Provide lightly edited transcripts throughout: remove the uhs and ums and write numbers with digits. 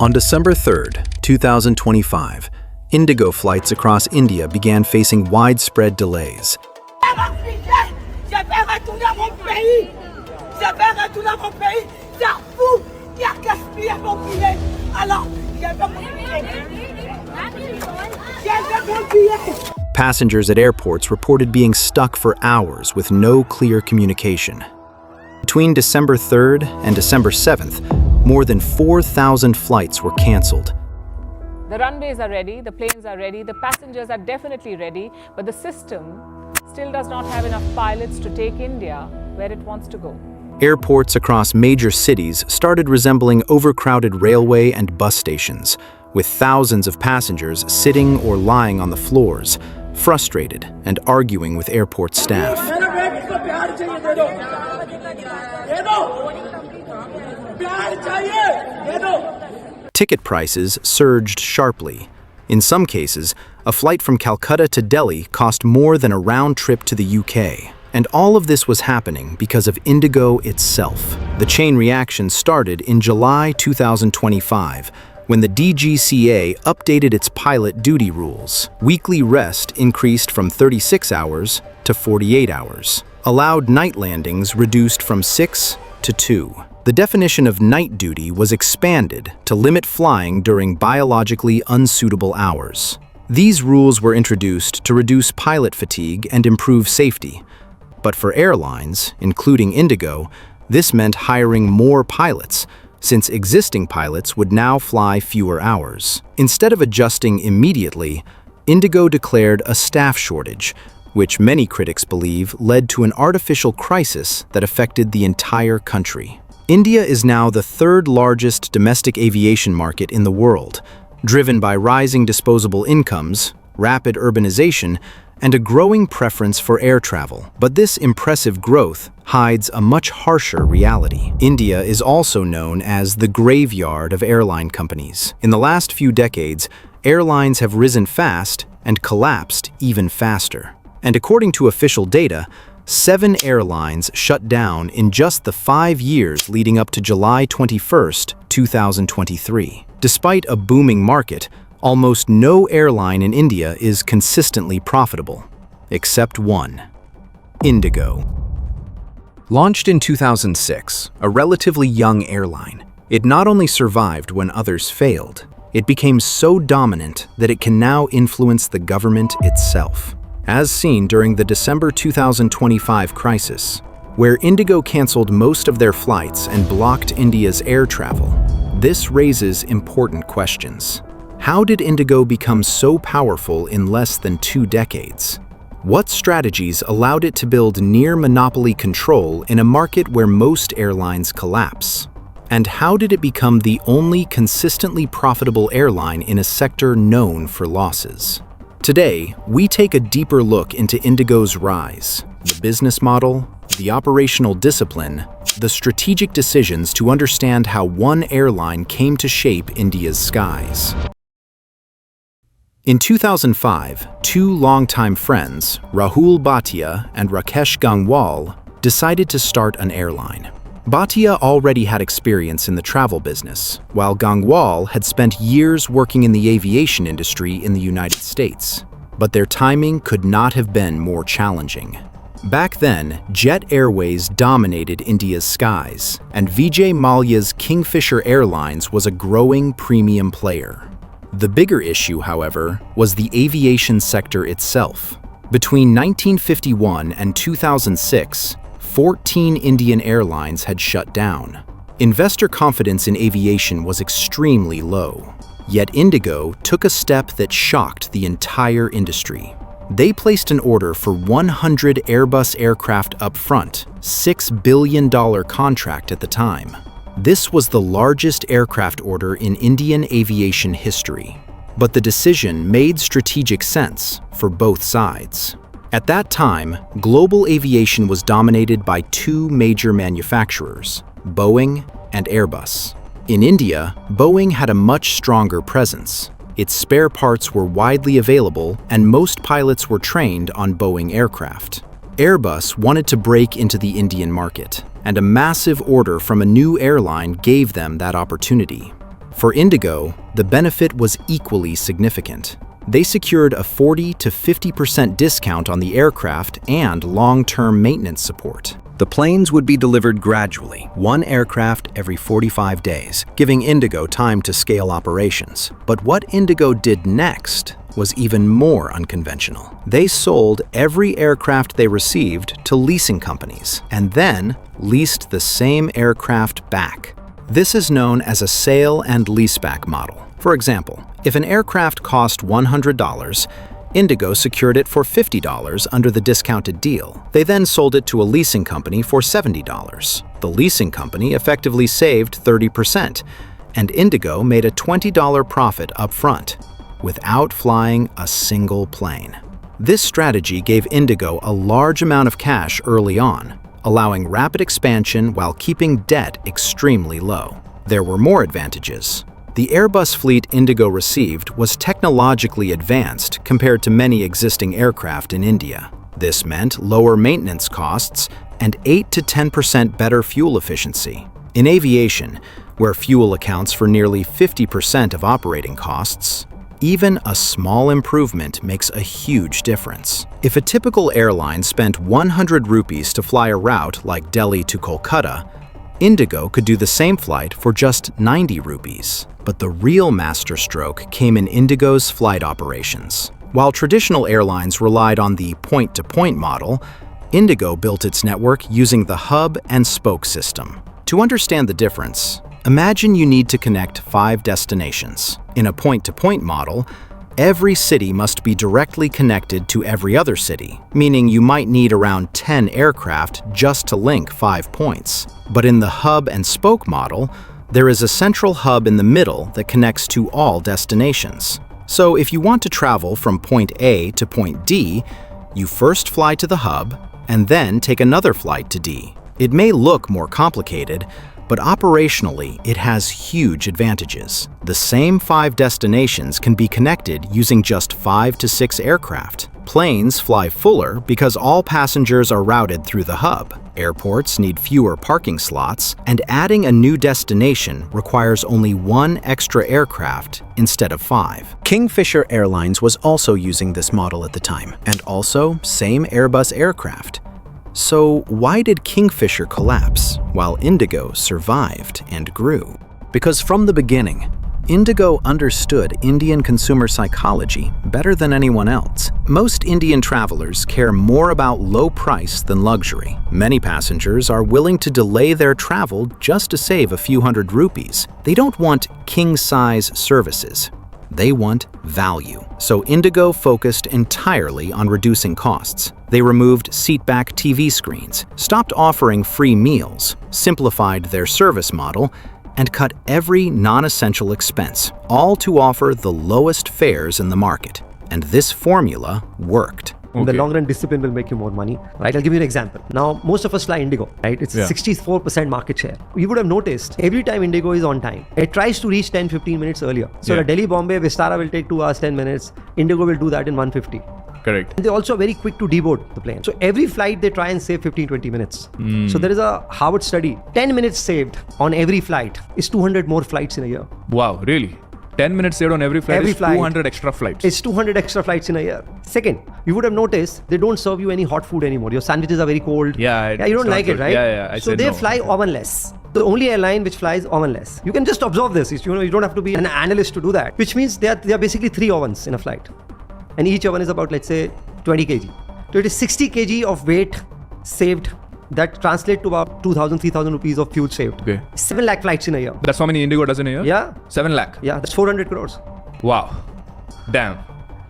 On December 3rd, 2025, IndiGo flights across India began facing widespread delays. Passengers at airports reported being stuck for hours with no clear communication. Between December 3rd and December 7th, more than 4,000 flights were canceled. The runways are ready, the planes are ready, the passengers are definitely ready, but the system still does not have enough pilots to take India where it wants to go. Airports across major cities started resembling overcrowded railway and bus stations, with thousands of passengers sitting or lying on the floors, frustrated and arguing with airport staff. Ticket prices surged sharply. In some cases, a flight from Calcutta to Delhi cost more than a round trip to the UK. And all of this was happening because of IndiGo itself. The chain reaction started in July 2025, when the DGCA updated its pilot duty rules. Weekly rest increased from 36 hours to 48 hours. Allowed night landings reduced from 6 to 2. The definition of night duty was expanded to limit flying during biologically unsuitable hours. These rules were introduced to reduce pilot fatigue and improve safety. But for airlines, including IndiGo, this meant hiring more pilots, since existing pilots would now fly fewer hours. Instead of adjusting immediately, IndiGo declared a staff shortage, which many critics believe led to an artificial crisis that affected the entire country. India is now the third largest domestic aviation market in the world, driven by rising disposable incomes, rapid urbanization, and a growing preference for air travel. But this impressive growth hides a much harsher reality. India is also known as the graveyard of airline companies. In the last few decades, airlines have risen fast and collapsed even faster. And according to official data, 7 airlines shut down in just the 5 years leading up to July 21st, 2023. Despite a booming market, almost no airline in India is consistently profitable, except one: IndiGo. Launched in 2006, a relatively young airline, it not only survived when others failed, it became so dominant that it can now influence the government itself. As seen during the December 2025 crisis, where IndiGo canceled most of their flights and blocked India's air travel, this raises important questions. How did IndiGo become so powerful in less than 2 decades? What strategies allowed it to build near monopoly control in a market where most airlines collapse? And how did it become the only consistently profitable airline in a sector known for losses? Today, we take a deeper look into IndiGo's rise, the business model, the operational discipline, the strategic decisions to understand how one airline came to shape India's skies. In 2005, 2 longtime friends, Rahul Bhatia and Rakesh Gangwal, decided to start an airline. Bhatia already had experience in the travel business, while Gangwal had spent years working in the aviation industry in the United States. But their timing could not have been more challenging. Back then, Jet Airways dominated India's skies, and Vijay Mallya's Kingfisher Airlines was a growing premium player. The bigger issue, however, was the aviation sector itself. Between 1951 and 2006, 14 Indian airlines had shut down. Investor confidence in aviation was extremely low. Yet IndiGo took a step that shocked the entire industry. They placed an order for 100 Airbus aircraft up front, $6 billion contract at the time. This was the largest aircraft order in Indian aviation history. But the decision made strategic sense for both sides. At that time, global aviation was dominated by 2 major manufacturers, Boeing and Airbus. In India, Boeing had a much stronger presence. Its spare parts were widely available, and most pilots were trained on Boeing aircraft. Airbus wanted to break into the Indian market, and a massive order from a new airline gave them that opportunity. For IndiGo, the benefit was equally significant. They secured a 40 to 50% discount on the aircraft and long-term maintenance support. The planes would be delivered gradually, one aircraft every 45 days, giving IndiGo time to scale operations. But what IndiGo did next was even more unconventional. They sold every aircraft they received to leasing companies and then leased the same aircraft back. This is known as a sale and leaseback model. For example, if an aircraft cost $100, IndiGo secured it for $50 under the discounted deal. They then sold it to a leasing company for $70. The leasing company effectively saved 30%, and IndiGo made a $20 profit up front, without flying a single plane. This strategy gave IndiGo a large amount of cash early on, allowing rapid expansion while keeping debt extremely low. There were more advantages. The Airbus fleet IndiGo received was technologically advanced compared to many existing aircraft in India. This meant lower maintenance costs and 8 to 10% better fuel efficiency. In aviation, where fuel accounts for nearly 50% of operating costs, even a small improvement makes a huge difference. If a typical airline spent 100 rupees to fly a route like Delhi to Kolkata, IndiGo could do the same flight for just 90 rupees. But the real masterstroke came in IndiGo's flight operations. While traditional airlines relied on the point-to-point model, IndiGo built its network using the hub and spoke system. To understand the difference, imagine you need to connect 5 destinations. In a point-to-point model, every city must be directly connected to every other city, meaning you might need around 10 aircraft just to link 5 points. But in the hub and spoke model, there is a central hub in the middle that connects to all destinations. So if you want to travel from point A to point D, you first fly to the hub and then take another flight to D. It may look more complicated, but operationally, it has huge advantages. The same 5 destinations can be connected using just 5 to 6 aircraft. Planes fly fuller because all passengers are routed through the hub. Airports need fewer parking slots, and adding a new destination requires only 1 extra aircraft instead of 5. Kingfisher Airlines was also using this model at the time, and also same Airbus aircraft. So why did Kingfisher collapse while IndiGo survived and grew? Because from the beginning, IndiGo understood Indian consumer psychology better than anyone else. Most Indian travelers care more about low price than luxury. Many passengers are willing to delay their travel just to save a few hundred rupees. They don't want king-size services. They want value. So IndiGo focused entirely on reducing costs. They removed seatback TV screens, stopped offering free meals, simplified their service model, and cut every non-essential expense, all to offer the lowest fares in the market. And this formula worked. In the long run, discipline will make you more money, right? I'll give you an example. Now, most of us fly IndiGo, right? It's 64% market share. You would have noticed every time IndiGo is on time, it tries to reach 10-15 minutes earlier. So the Delhi-Bombay, Vistara will take 2 hours, 10 minutes. IndiGo will do that in 150. Correct. And they're also very quick to deboard the plane. So every flight, they try and save 15-20 minutes. So there is a Harvard study. 10 minutes saved on every flight is 200 more flights in a year. Wow, really? 10 minutes saved on every flight is 200 extra flights. It's 200 extra flights in a year. Second, you would have noticed they don't serve you any hot food anymore. Your sandwiches are very cold. Yeah, you don't like it, right? Yeah, so they fly ovenless. The only airline which flies ovenless. You can just observe this. You don't have to be an analyst to do that. Which means they are basically 3 ovens in a flight. And each oven is about, let's say, 20 kg. So it is 60 kg of weight saved. That translates to about 2,000-3,000 rupees of fuel saved. Okay. 7 lakh flights in a year. That's how many IndiGo does in a year? Yeah. 7 lakh? Yeah, that's 400 crores. Wow. Damn.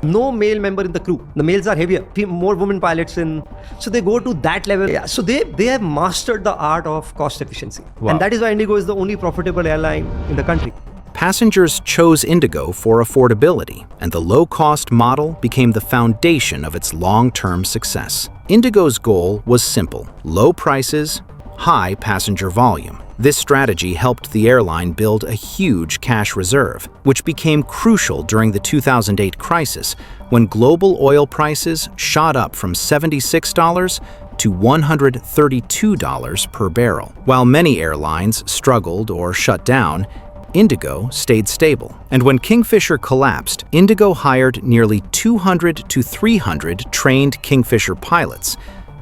No male member in the crew. The males are heavier. More women pilots in. So they go to that level. Yeah. So they have mastered the art of cost efficiency. Wow. And that is why IndiGo is the only profitable airline in the country. Passengers chose IndiGo for affordability, and the low-cost model became the foundation of its long-term success. IndiGo's goal was simple: low prices, high passenger volume. This strategy helped the airline build a huge cash reserve, which became crucial during the 2008 crisis, when global oil prices shot up from $76 to $132 per barrel. While many airlines struggled or shut down, IndiGo stayed stable. And when Kingfisher collapsed, IndiGo hired nearly 200 to 300 trained Kingfisher pilots,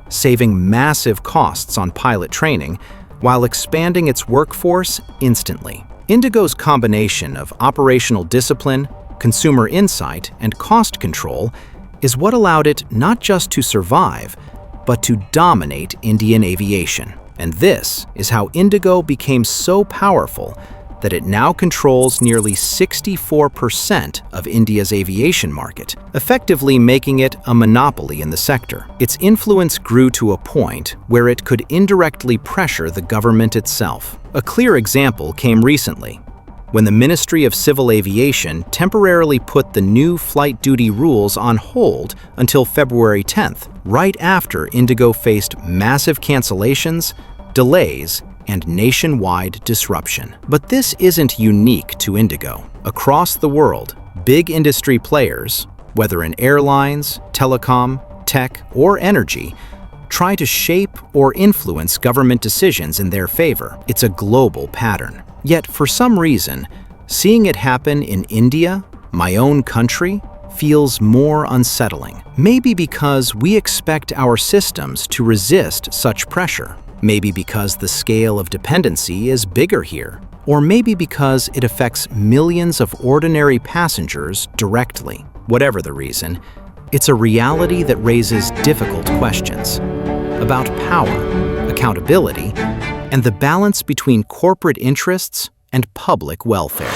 saving massive costs on pilot training while expanding its workforce instantly. IndiGo's combination of operational discipline, consumer insight, and cost control is what allowed it not just to survive, but to dominate Indian aviation. And this is how IndiGo became so powerful that it now controls nearly 64% of India's aviation market, effectively making it a monopoly in the sector. Its influence grew to a point where it could indirectly pressure the government itself. A clear example came recently, when the Ministry of Civil Aviation temporarily put the new flight duty rules on hold until February 10th, right after IndiGo faced massive cancellations, delays, and nationwide disruption. But this isn't unique to IndiGo. Across the world, big industry players, whether in airlines, telecom, tech, or energy, try to shape or influence government decisions in their favor. It's a global pattern. Yet, for some reason, seeing it happen in India, my own country, feels more unsettling. Maybe because we expect our systems to resist such pressure. Maybe because the scale of dependency is bigger here. Or maybe because it affects millions of ordinary passengers directly. Whatever the reason, it's a reality that raises difficult questions about power, accountability, and the balance between corporate interests and public welfare.